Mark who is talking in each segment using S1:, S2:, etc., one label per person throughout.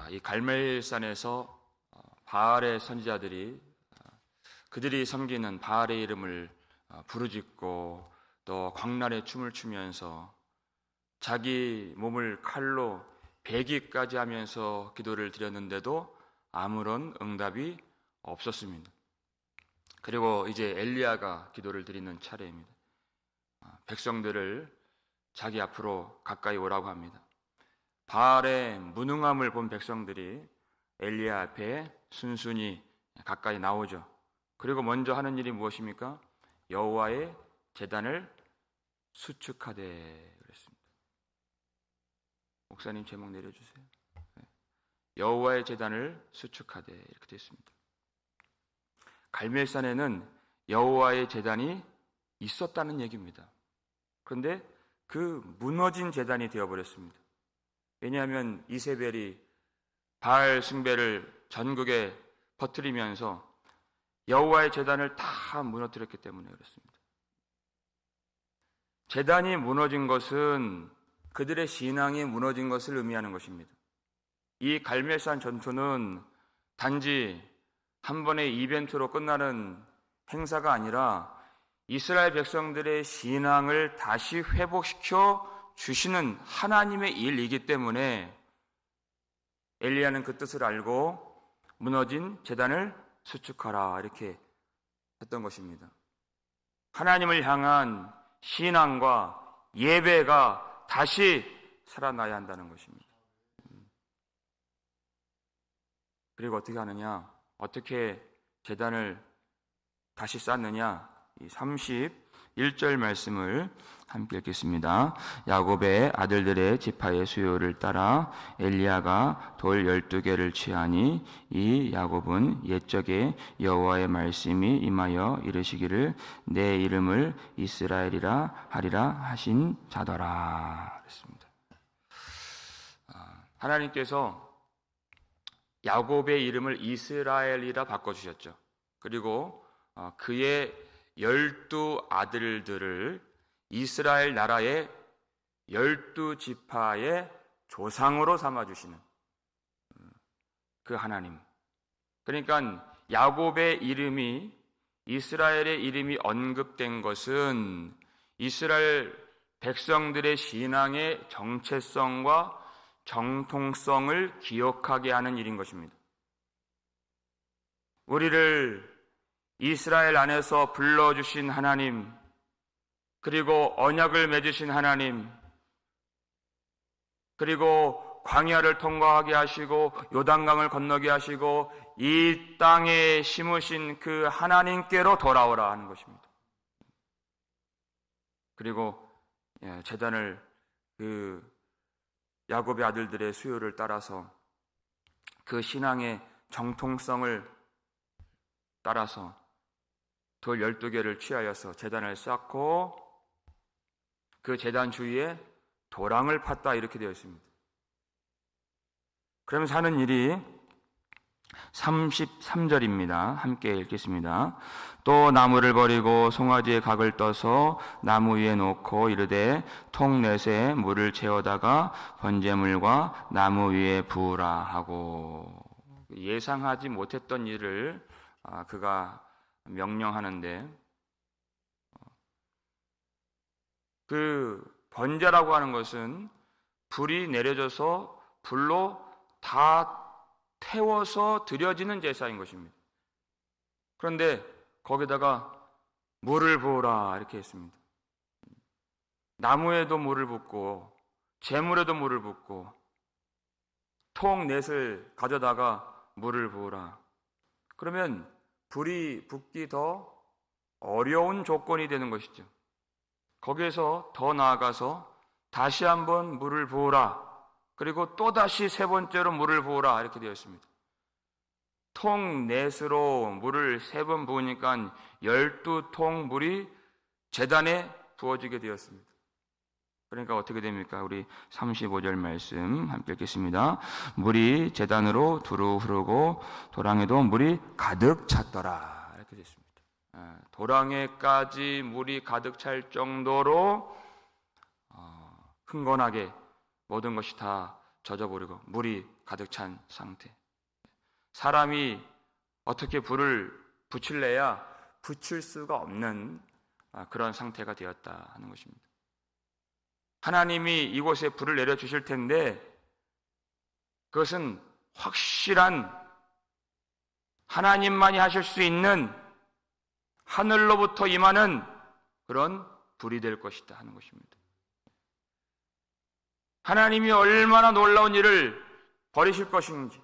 S1: 이 갈멜산에서 바알의 선지자들이 그들이 섬기는 바알의 이름을 부르짖고 또 광란의 춤을 추면서 자기 몸을 칼로 베기까지 하면서 기도를 드렸는데도 아무런 응답이 없었습니다. 그리고 이제 엘리야가 기도를 드리는 차례입니다. 백성들을 자기 앞으로 가까이 오라고 합니다. 바알의 무능함을 본 백성들이 엘리야 앞에 순순히 가까이 나오죠. 그리고 먼저 하는 일이 무엇입니까? 여호와의 제단을 수축하되 그랬습니다. 목사님 제목 내려주세요. 여호와의 제단을 수축하되 이렇게 됐습니다. 갈멜산에는 여호와의 제단이 있었다는 얘기입니다. 그런데 그 무너진 제단이 되어버렸습니다. 왜냐하면 이세벨이 바알 숭배를 전국에 퍼뜨리면서 여호와의 제단을 다 무너뜨렸기 때문에 그렇습니다. 제단이 무너진 것은 그들의 신앙이 무너진 것을 의미하는 것입니다. 이 갈멜산 전투는 단지 한 번의 이벤트로 끝나는 행사가 아니라 이스라엘 백성들의 신앙을 다시 회복시켜 주시는 하나님의 일이기 때문에 엘리야는 그 뜻을 알고 무너진 제단을 수축하라 이렇게 했던 것입니다. 하나님을 향한 신앙과 예배가 다시 살아나야 한다는 것입니다. 그리고 어떻게 하느냐? 어떻게 제단을 다시 쌓느냐? 이 31절 말씀을 함께 읽겠습니다. 야곱의 아들들의 지파의 수요를 따라 엘리야가 돌 12개를 취하니 이 야곱은 옛적에 여호와의 말씀이 임하여 이르시기를 내 이름을 이스라엘이라 하리라 하신 자더라 그랬습니다. 하나님께서 야곱의 이름을 이스라엘이라 바꿔주셨죠. 그리고 그의 12 아들들을 이스라엘 나라의 12지파의 조상으로 삼아주시는 그 하나님. 그러니까 야곱의 이름이 이스라엘의 이름이 언급된 것은 이스라엘 백성들의 신앙의 정체성과 정통성을 기억하게 하는 일인 것입니다. 우리를 이스라엘 안에서 불러주신 하나님, 그리고 언약을 맺으신 하나님, 그리고 광야를 통과하게 하시고 요단강을 건너게 하시고 이 땅에 심으신 그 하나님께로 돌아오라 하는 것입니다. 그리고 제단을 그 야곱의 아들들의 수요를 따라서 그 신앙의 정통성을 따라서 돌 12개를 취하여서 제단을 쌓고 그 제단 주위에 도랑을 팠다 이렇게 되어 있습니다. 그러면서 하는 일이 33절입니다. 함께 읽겠습니다. 또 나무를 버리고 송아지의 각을 떠서 나무 위에 놓고 이르되 통넷에 물을 채워다가 번제물과 나무 위에 부으라 하고 예상하지 못했던 일을 그가 명령하는데 그 번제라고 하는 것은 불이 내려져서 불로 다 태워서 드려지는 제사인 것입니다. 그런데 거기다가 물을 부으라 이렇게 했습니다. 나무에도 물을 붓고 재물에도 물을 붓고 통넷을 가져다가 물을 부으라. 그러면 불이 붙기 더 어려운 조건이 되는 것이죠. 거기에서 더 나아가서 다시 한번 물을 부으라. 그리고 또다시 세 번째로 물을 부으라 이렇게 되어 있습니다. 통넷으로 물을 3번 부으니까 12통 물이 제단에 부어지게 되었습니다. 그러니까 어떻게 됩니까? 우리 35절 말씀 함께 읽겠습니다. 물이 제단으로 두루 흐르고 도랑에도 물이 가득 찼더라 이렇게 됐습니다. 도랑에까지 물이 가득 찰 정도로 흥건하게 모든 것이 다 젖어버리고 물이 가득 찬 상태. 사람이 어떻게 불을 붙일래야 붙일 수가 없는 그런 상태가 되었다 하는 것입니다. 하나님이 이곳에 불을 내려주실 텐데 그것은 확실한 하나님만이 하실 수 있는 하늘로부터 임하는 그런 불이 될 것이다 하는 것입니다. 하나님이 얼마나 놀라운 일을 벌이실 것인지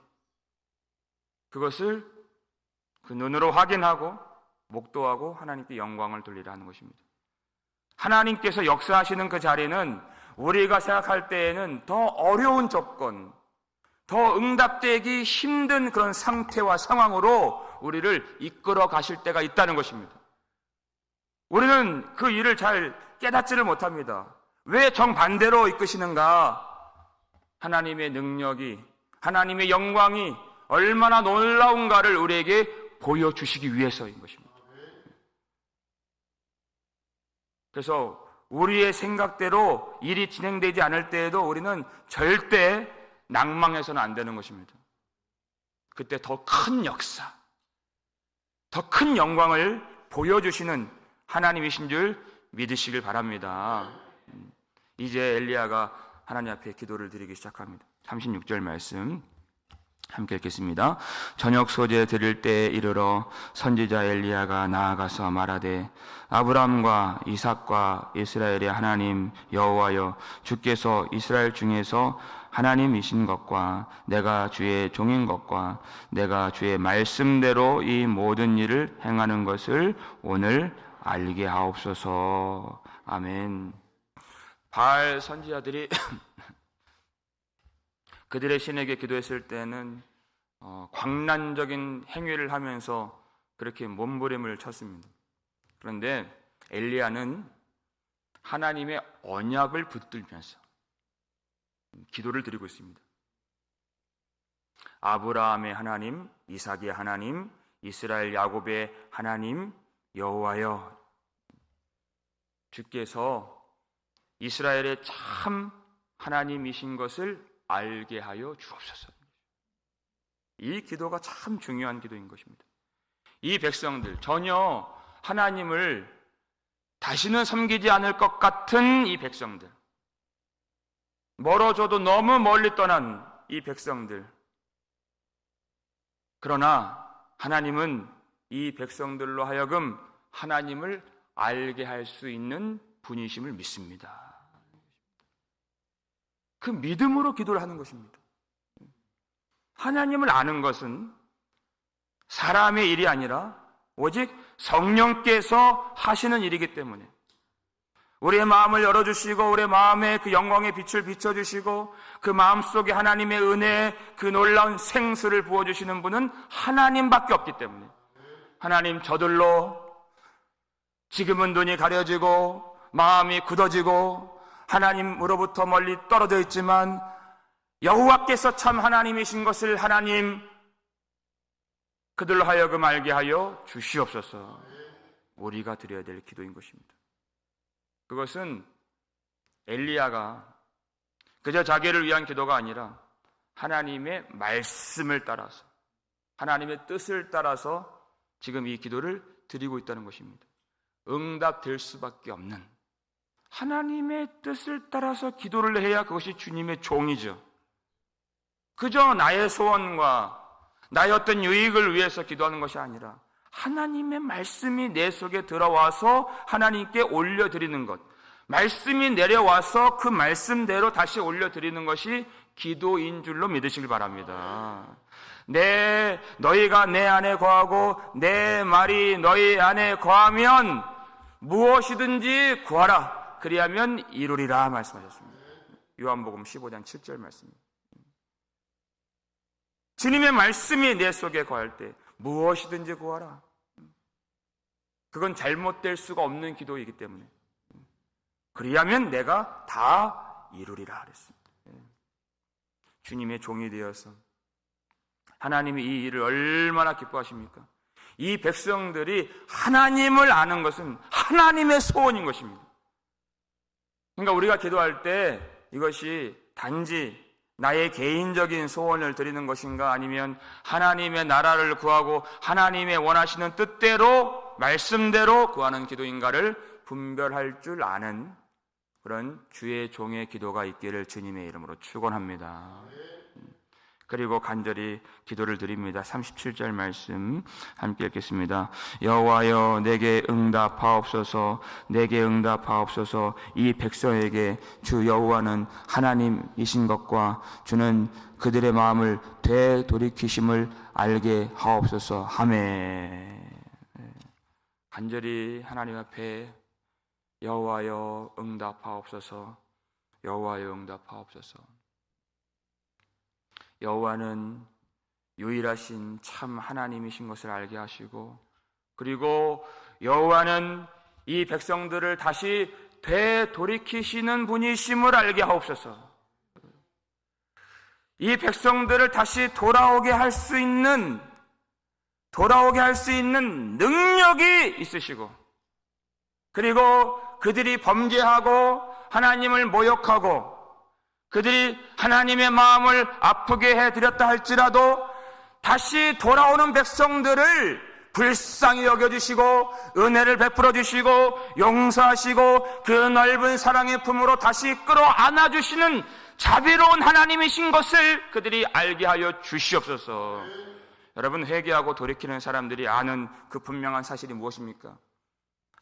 S1: 그것을 그 눈으로 확인하고 목도하고 하나님께 영광을 돌리라 하는 것입니다. 하나님께서 역사하시는 그 자리는 우리가 생각할 때에는 더 어려운 조건, 더 응답되기 힘든 그런 상태와 상황으로 우리를 이끌어 가실 때가 있다는 것입니다. 우리는 그 일을 잘 깨닫지를 못합니다. 왜 정반대로 이끄시는가? 하나님의 능력이, 하나님의 영광이 얼마나 놀라운가를 우리에게 보여주시기 위해서인 것입니다. 그래서 우리의 생각대로 일이 진행되지 않을 때에도 우리는 절대 낭망해서는 안 되는 것입니다. 그때 더 큰 역사, 더 큰 영광을 보여주시는 하나님이신 줄 믿으시길 바랍니다. 이제 엘리야가 하나님 앞에 기도를 드리기 시작합니다. 36절 말씀 함께 읽겠습니다. 저녁 소재 드릴 때에 이르러 선지자 엘리야가 나아가서 말하되 아브라함과 이삭과 이스라엘의 하나님 여호와여, 주께서 이스라엘 중에서 하나님이신 것과 내가 주의 종인 것과 내가 주의 말씀대로 이 모든 일을 행하는 것을 오늘 알게 하옵소서. 아멘. 바알 선지자들이 그들의 신에게 기도했을 때는 광란적인 행위를 하면서 그렇게 몸부림을 쳤습니다. 그런데 엘리야는 하나님의 언약을 붙들면서 기도를 드리고 있습니다. 아브라함의 하나님, 이삭의 하나님, 이스라엘 야곱의 하나님 여호와여, 주께서 이스라엘의 참 하나님이신 것을 알게 하여 주옵소서. 이 기도가 참 중요한 기도인 것입니다. 이 백성들, 전혀 하나님을 다시는 섬기지 않을 것 같은 이 백성들, 멀어져도 너무 멀리 떠난 이 백성들, 그러나 하나님은 이 백성들로 하여금 하나님을 알게 할 수 있는 분이심을 믿습니다. 그 믿음으로 기도를 하는 것입니다. 하나님을 아는 것은 사람의 일이 아니라 오직 성령께서 하시는 일이기 때문에 우리의 마음을 열어주시고 우리의 마음에 그 영광의 빛을 비춰주시고 그 마음속에 하나님의 은혜의 그 놀라운 생수를 부어주시는 분은 하나님밖에 없기 때문에 하나님, 저들로 지금은 눈이 가려지고 마음이 굳어지고 하나님으로부터 멀리 떨어져 있지만 여호와께서 참 하나님이신 것을 하나님, 그들로 하여금 알게 하여 주시옵소서. 우리가 드려야 될 기도인 것입니다. 그것은 엘리야가 그저 자기를 위한 기도가 아니라 하나님의 말씀을 따라서, 하나님의 뜻을 따라서 지금 이 기도를 드리고 있다는 것입니다. 응답될 수밖에 없는 하나님의 뜻을 따라서 기도를 해야 그것이 주님의 종이죠. 그저 나의 소원과 나의 어떤 유익을 위해서 기도하는 것이 아니라 하나님의 말씀이 내 속에 들어와서 하나님께 올려드리는 것, 말씀이 내려와서 그 말씀대로 다시 올려드리는 것이 기도인 줄로 믿으시길 바랍니다. 너희가 내 안에 거하고 내 말이 너희 안에 거하면 무엇이든지 구하라, 그리하면 이루리라 말씀하셨습니다. 요한복음 15장 7절 말씀입니다. 주님의 말씀이 내 속에 거할 때 무엇이든지 구하라. 그건 잘못될 수가 없는 기도이기 때문에 그리하면 내가 다 이루리라 그랬습니다. 주님의 종이 되어서 하나님이 이 일을 얼마나 기뻐하십니까? 이 백성들이 하나님을 아는 것은 하나님의 소원인 것입니다. 그러니까 우리가 기도할 때 이것이 단지 나의 개인적인 소원을 드리는 것인가, 아니면 하나님의 나라를 구하고 하나님의 원하시는 뜻대로 말씀대로 구하는 기도인가를 분별할 줄 아는 그런 주의 종의 기도가 있기를 주님의 이름으로 축원합니다. 그리고 간절히 기도를 드립니다. 37절 말씀 함께 읽겠습니다. 여호와여 내게 응답하옵소서. 내게 응답하옵소서. 이 백성에게 주 여호와는 하나님이신 것과 주는 그들의 마음을 되돌이키심을 알게 하옵소서. 아멘. 간절히 하나님 앞에 여호와여 응답하옵소서. 여호와여 응답하옵소서. 여호와는 유일하신 참 하나님이신 것을 알게 하시고, 그리고 여호와는 이 백성들을 다시 되돌이키시는 분이심을 알게 하옵소서. 이 백성들을 다시 돌아오게 할 수 있는 능력이 있으시고, 그리고 그들이 범죄하고 하나님을 모욕하고 그들이 하나님의 마음을 아프게 해드렸다 할지라도 다시 돌아오는 백성들을 불쌍히 여겨주시고 은혜를 베풀어 주시고 용서하시고 그 넓은 사랑의 품으로 다시 끌어안아주시는 자비로운 하나님이신 것을 그들이 알게 하여 주시옵소서. 여러분, 회개하고 돌이키는 사람들이 아는 그 분명한 사실이 무엇입니까?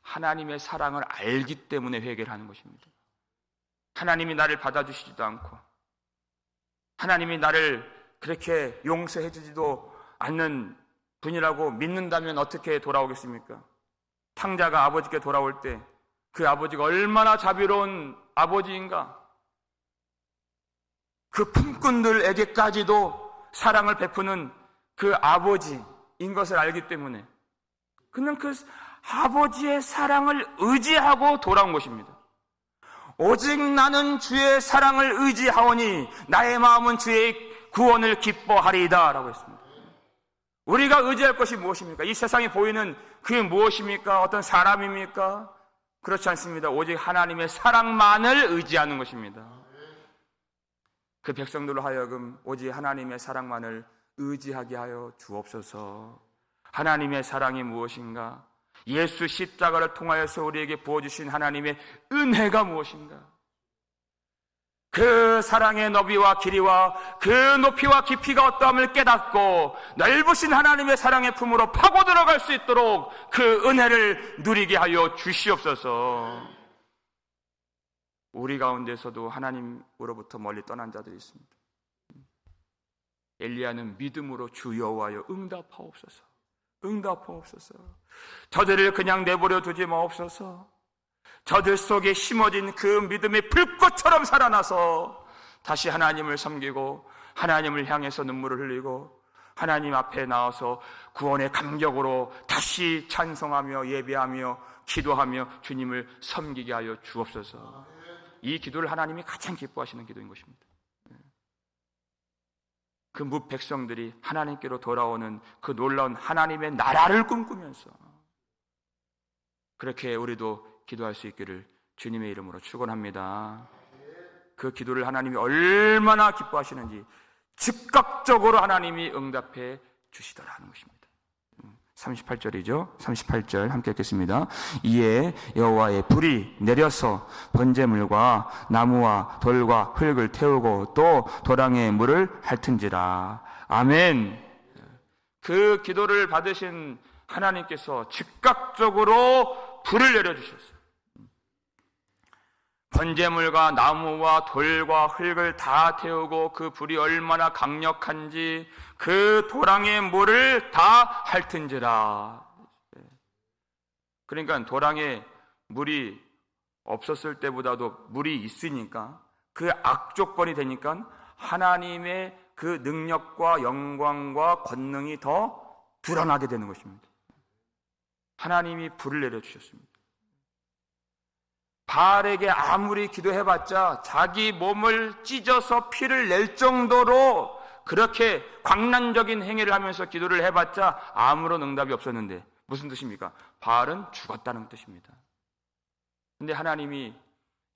S1: 하나님의 사랑을 알기 때문에 회개를 하는 것입니다. 하나님이 나를 받아주시지도 않고 하나님이 나를 그렇게 용서해 주지도 않는 분이라고 믿는다면 어떻게 돌아오겠습니까? 탕자가 아버지께 돌아올 때 그 아버지가 얼마나 자비로운 아버지인가, 그 품꾼들에게까지도 사랑을 베푸는 그 아버지인 것을 알기 때문에 그는 그 아버지의 사랑을 의지하고 돌아온 것입니다. 오직 나는 주의 사랑을 의지하오니 나의 마음은 주의 구원을 기뻐하리이다 라고 했습니다. 우리가 의지할 것이 무엇입니까? 이 세상에 보이는 그게 무엇입니까? 어떤 사람입니까? 그렇지 않습니다. 오직 하나님의 사랑만을 의지하는 것입니다. 그 백성들로 하여금 오직 하나님의 사랑만을 의지하게 하여 주옵소서. 하나님의 사랑이 무엇인가? 예수 십자가를 통하여서 우리에게 부어주신 하나님의 은혜가 무엇인가? 그 사랑의 너비와 길이와 그 높이와 깊이가 어떠함을 깨닫고 넓으신 하나님의 사랑의 품으로 파고 들어갈 수 있도록 그 은혜를 누리게 하여 주시옵소서. 우리 가운데서도 하나님으로부터 멀리 떠난 자들이 있습니다. 엘리야는 믿음으로 주 여호와여 응답하옵소서. 응답하옵소서. 저들을 그냥 내버려 두지 마옵소서. 저들 속에 심어진 그 믿음의 불꽃처럼 살아나서 다시 하나님을 섬기고 하나님을 향해서 눈물을 흘리고 하나님 앞에 나와서 구원의 감격으로 다시 찬송하며 예배하며 기도하며 주님을 섬기게 하여 주옵소서. 이 기도를 하나님이 가장 기뻐하시는 기도인 것입니다. 그 무백성들이 하나님께로 돌아오는 그 놀라운 하나님의 나라를 꿈꾸면서 그렇게 우리도 기도할 수 있기를 주님의 이름으로 축원합니다. 그 기도를 하나님이 얼마나 기뻐하시는지 즉각적으로 하나님이 응답해 주시더라 하는 것입니다. 38절이죠. 38절 함께 읽겠습니다. 이에 여호와의 불이 내려서 번제물과 나무와 돌과 흙을 태우고 또 도랑의 물을 핥은지라. 아멘. 그 기도를 받으신 하나님께서 즉각적으로 불을 내려주셨어요. 번제물과 나무와 돌과 흙을 다 태우고 그 불이 얼마나 강력한지 그 도랑의 물을 다 핥은지라. 그러니까 도랑에 물이 없었을 때보다도 물이 있으니까 그 악조건이 되니까 하나님의 그 능력과 영광과 권능이 더 드러나게 되는 것입니다. 하나님이 불을 내려주셨습니다. 바알에게 아무리 기도해봤자 자기 몸을 찢어서 피를 낼 정도로 그렇게 광란적인 행위를 하면서 기도를 해봤자 아무런 응답이 없었는데 무슨 뜻입니까? 바알은 죽었다는 뜻입니다. 근데 하나님이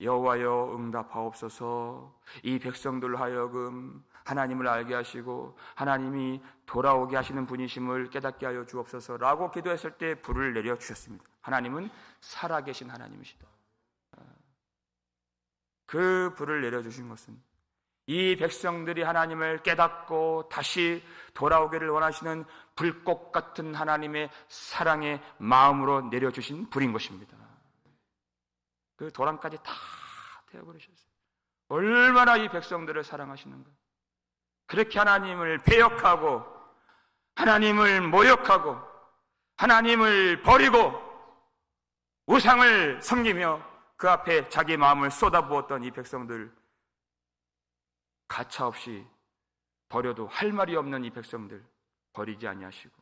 S1: 여호와여 응답하옵소서. 이 백성들 하여금 하나님을 알게 하시고 하나님이 돌아오게 하시는 분이심을 깨닫게 하여 주옵소서라고 기도했을 때 불을 내려 주셨습니다. 하나님은 살아계신 하나님이시다. 그 불을 내려 주신 것은 이 백성들이 하나님을 깨닫고 다시 돌아오기를 원하시는 불꽃 같은 하나님의 사랑의 마음으로 내려주신 불인 것입니다. 그 도랑까지 다 태워버리셨어요. 얼마나 이 백성들을 사랑하시는가. 그렇게 하나님을 배역하고 하나님을 모욕하고 하나님을 버리고 우상을 섬기며 그 앞에 자기 마음을 쏟아부었던 이 백성들, 가차없이 버려도 할 말이 없는 이 백성들 버리지 아니하시고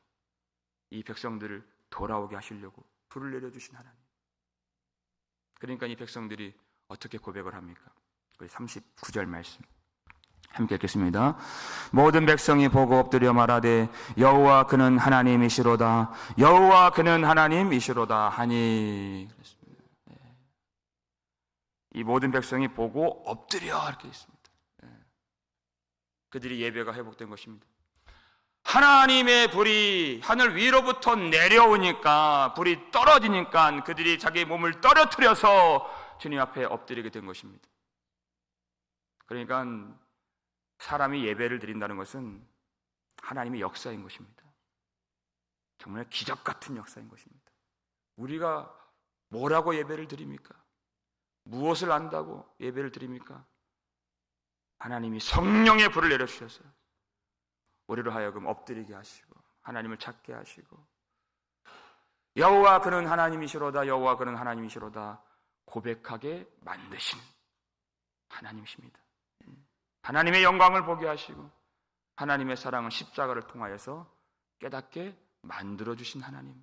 S1: 이 백성들을 돌아오게 하시려고 불을 내려주신 하나님. 그러니까 이 백성들이 어떻게 고백을 합니까? 우리 39절 말씀 함께 읽겠습니다. 모든 백성이 보고 엎드려 말하되 여호와 그는 하나님이시로다. 여호와 그는 하나님이시로다 하니. 그렇습니다. 이 모든 백성이 보고 엎드려 이렇게 있습니다. 그들이 예배가 회복된 것입니다. 하나님의 불이 하늘 위로부터 내려오니까, 불이 떨어지니까 그들이 자기 몸을 떨어뜨려서 주님 앞에 엎드리게 된 것입니다. 그러니까 사람이 예배를 드린다는 것은 하나님의 역사인 것입니다. 정말 기적 같은 역사인 것입니다. 우리가 뭐라고 예배를 드립니까? 무엇을 안다고 예배를 드립니까? 하나님이 성령의 불을 내려주셔서 우리로 하여금 엎드리게 하시고 하나님을 찾게 하시고 여호와 그는 하나님이시로다, 여호와 그는 하나님이시로다 고백하게 만드신 하나님이십니다. 하나님의 영광을 보게 하시고 하나님의 사랑은 십자가를 통하여서 깨닫게 만들어주신 하나님.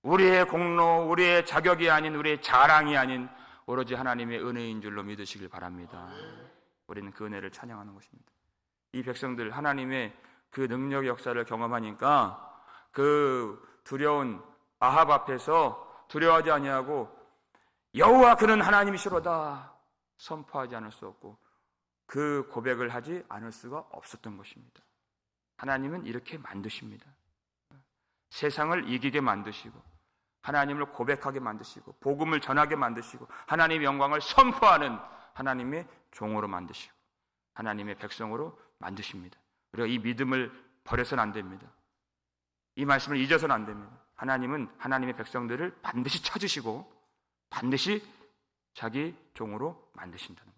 S1: 우리의 공로, 우리의 자격이 아닌, 우리의 자랑이 아닌 오로지 하나님의 은혜인 줄로 믿으시길 바랍니다. 우리는 그 은혜를 찬양하는 것입니다. 이 백성들 하나님의 그 능력의 역사를 경험하니까 그 두려운 아합 앞에서 두려워하지 아니하고 여호와 그는 하나님이시로다 선포하지 않을 수 없고 그 고백을 하지 않을 수가 없었던 것입니다. 하나님은 이렇게 만드십니다. 세상을 이기게 만드시고 하나님을 고백하게 만드시고 복음을 전하게 만드시고 하나님의 영광을 선포하는 하나님의 종으로 만드시고 하나님의 백성으로 만드십니다. 우리가 이 믿음을 버려서는 안 됩니다. 이 말씀을 잊어서는 안 됩니다. 하나님은 하나님의 백성들을 반드시 찾으시고 반드시 자기 종으로 만드신다는 것입니다.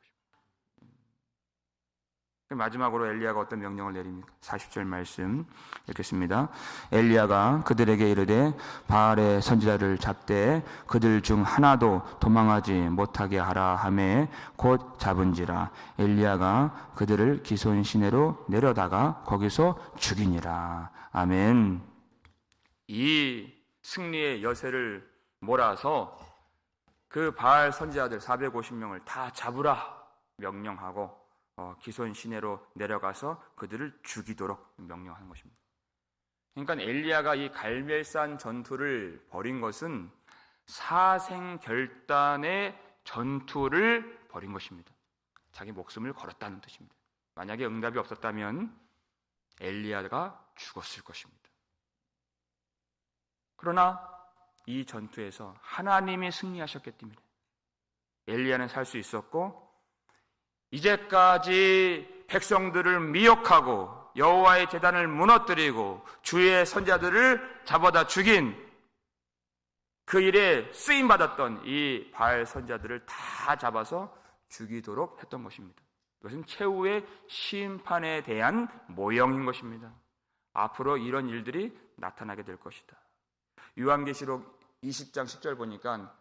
S1: 마지막으로 엘리야가 어떤 명령을 내립니까? 40절 말씀 읽겠습니다. 엘리야가 그들에게 이르되 바알의 선지자를 잡되 그들 중 하나도 도망하지 못하게 하라 하매 곧 잡은지라. 엘리야가 그들을 기손 시내로 내려다가 거기서 죽이니라. 아멘. 이 승리의 여세를 몰아서 그 바알 선지자들 450명을 다 잡으라 명령하고 기손 시내로 내려가서 그들을 죽이도록 명령하는 것입니다. 그러니까 엘리야가 이 갈멜산 전투를 벌인 것은 사생결단의 전투를 벌인 것입니다. 자기 목숨을 걸었다는 뜻입니다. 만약에 응답이 없었다면 엘리야가 죽었을 것입니다. 그러나 이 전투에서 하나님이 승리하셨기 때문에 엘리야는 살 수 있었고 이제까지 백성들을 미혹하고 여호와의 제단을 무너뜨리고 주의 선지자들을 잡아다 죽인 그 일에 쓰임받았던 이 바알 선지자들을 다 잡아서 죽이도록 했던 것입니다. 이것은 최후의 심판에 대한 모형인 것입니다. 앞으로 이런 일들이 나타나게 될 것이다. 요한계시록 20장 10절 보니까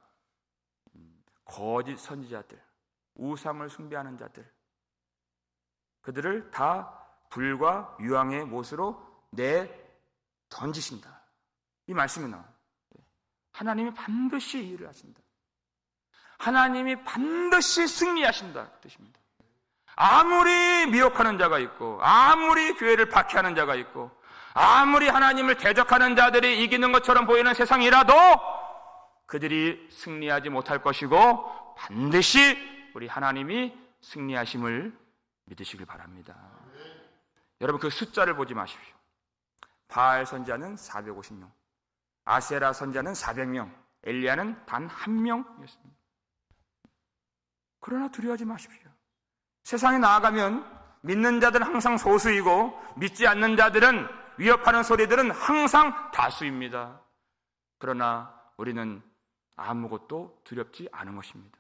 S1: 거짓 선지자들, 우상을 숭배하는 자들, 그들을 다 불과 유황의 못으로 던지신다. 이 말씀이 나와요. 하나님이 반드시 이 일을 하신다. 하나님이 반드시 승리하신다 그 뜻입니다. 아무리 미혹하는 자가 있고 아무리 교회를 박해하는 자가 있고 아무리 하나님을 대적하는 자들이 이기는 것처럼 보이는 세상이라도 그들이 승리하지 못할 것이고 반드시 우리 하나님이 승리하심을 믿으시길 바랍니다. 여러분, 그 숫자를 보지 마십시오. 바알 선지자는 450명, 아세라 선지자는 400명, 엘리야는 단 1명이었습니다. 그러나 두려워하지 마십시오. 세상에 나아가면 믿는 자들은 항상 소수이고 믿지 않는 자들은, 위협하는 소리들은 항상 다수입니다. 그러나 우리는 아무것도 두렵지 않은 것입니다.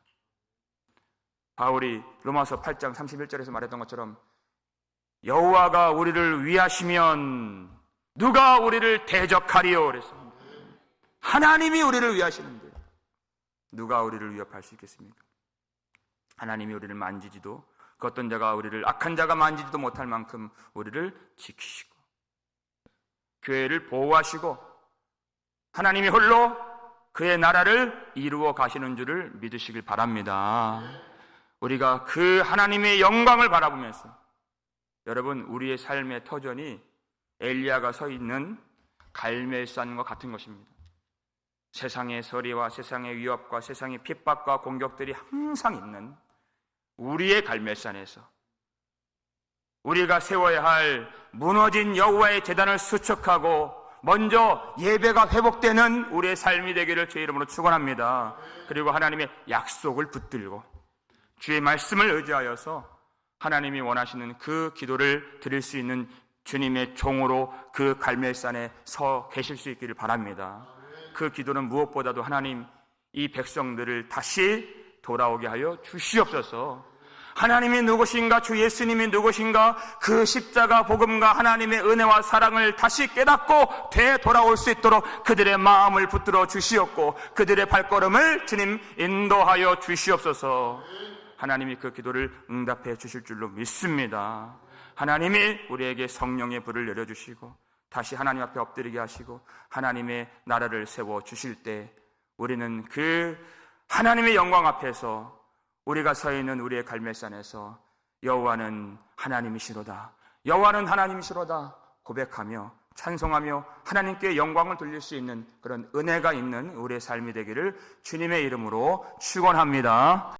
S1: 바울이 로마서 8장 31절에서 말했던 것처럼 여호와가 우리를 위하시면 누가 우리를 대적하리요 그랬습니다. 하나님이 우리를 위하시는데 누가 우리를 위협할 수 있겠습니까? 하나님이 우리를 만지지도, 그 어떤 자가 우리를, 악한 자가 만지지도 못할 만큼 우리를 지키시고 교회를 보호하시고 하나님이 홀로 그의 나라를 이루어 가시는 줄을 믿으시길 바랍니다. 우리가 그 하나님의 영광을 바라보면서, 여러분, 우리의 삶의 터전이 엘리야가 서 있는 갈멜산과 같은 것입니다. 세상의 소리와 세상의 위협과 세상의 핍박과 공격들이 항상 있는 우리의 갈멜산에서 우리가 세워야 할 무너진 여호와의 제단을 수축하고 먼저 예배가 회복되는 우리의 삶이 되기를 주의 이름으로 축원합니다. 그리고 하나님의 약속을 붙들고 주의 말씀을 의지하여서 하나님이 원하시는 그 기도를 드릴 수 있는 주님의 종으로 그 갈멜산에 서 계실 수 있기를 바랍니다. 그 기도는 무엇보다도 하나님, 이 백성들을 다시 돌아오게 하여 주시옵소서. 하나님이 누구신가, 주 예수님이 누구신가, 그 십자가 복음과 하나님의 은혜와 사랑을 다시 깨닫고 되돌아올 수 있도록 그들의 마음을 붙들어 주시옵고 그들의 발걸음을 주님 인도하여 주시옵소서. 하나님이 그 기도를 응답해 주실 줄로 믿습니다. 하나님이 우리에게 성령의 불을 내려주시고 다시 하나님 앞에 엎드리게 하시고 하나님의 나라를 세워 주실 때 우리는 그 하나님의 영광 앞에서 우리가 서 있는 우리의 갈멜산에서 여호와는 하나님이시로다, 여호와는 하나님이시로다 고백하며 찬송하며 하나님께 영광을 돌릴 수 있는 그런 은혜가 있는 우리의 삶이 되기를 주님의 이름으로 축원합니다.